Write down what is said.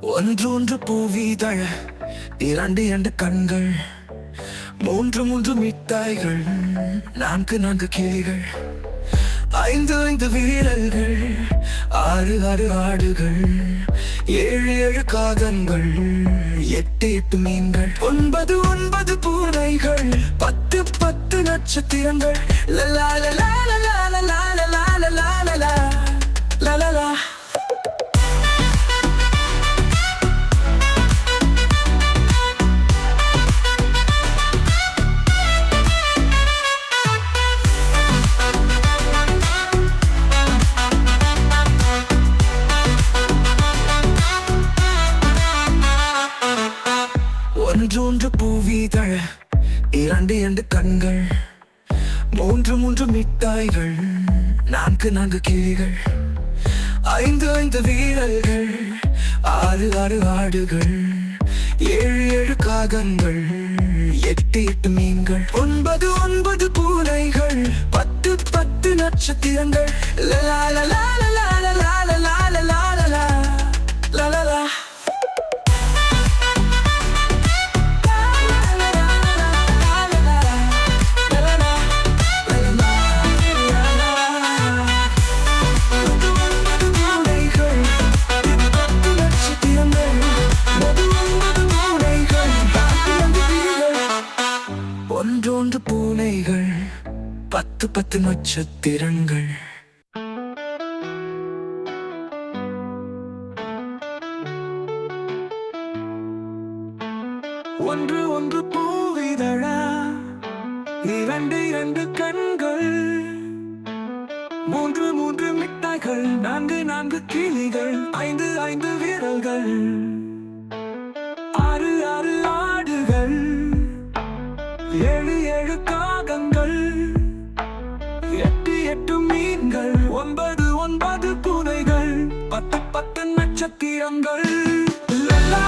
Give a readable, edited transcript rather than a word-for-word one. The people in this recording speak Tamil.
ஒன்று ஒன்று பூவிதழ, இரண்டு இரண்டு கண்கள், மூன்று மூன்று மிட்டாய்கள், நான்கு நான்கு கிளிகள், ஐந்து ஐந்து வீரர்கள், ஆறு ஆறு ஆடுகள், ஏழு ஏழு காகங்கள், எட்டு எட்டு மீன்கள், ஒன்பது ஒன்பது பூனைகள், பத்து பத்து நட்சத்திரங்கள். லலா லலா லலா லலா லலா லலா லலா லலா. ஒன்று ஒன்று பூவிதழ, இரண்டு இரண்டு கண்கள், மூன்று மூன்று மிட்டாய்கள், நான்கு நான்கு கிளிகள், ஐந்து ஐந்து வீரர்கள், ஆறு ஆறு ஆடுகள், ஏழு ஏழு காகங்கள், எட்டு எட்டு மீன்கள், ஒன்பது ஒன்பது பூனைகள், பத்து பத்து நட்சத்திரங்கள். லலா லலா லலா லலா லலா லலா லலா லலா. ஒன்றொன்று பூனைகள், பத்து பத்து நட்சத்திரங்கள். ஒன்று ஒன்று பூவிதழா, இரண்டு இரண்டு கண்கள், மூன்று மூன்று மிட்டாய்கள், நான்கு நான்கு கிளிகள், ஐந்து ஐந்து வீரர்கள், ஆறு ஆறு ஆடுகள், ஏழு ஏழு காகங்கள், எட்டு எட்டு மீன்கள், ஒன்பது ஒன்பது பூனைகள், பத்து பத்து நட்சத்திரங்கள். லலா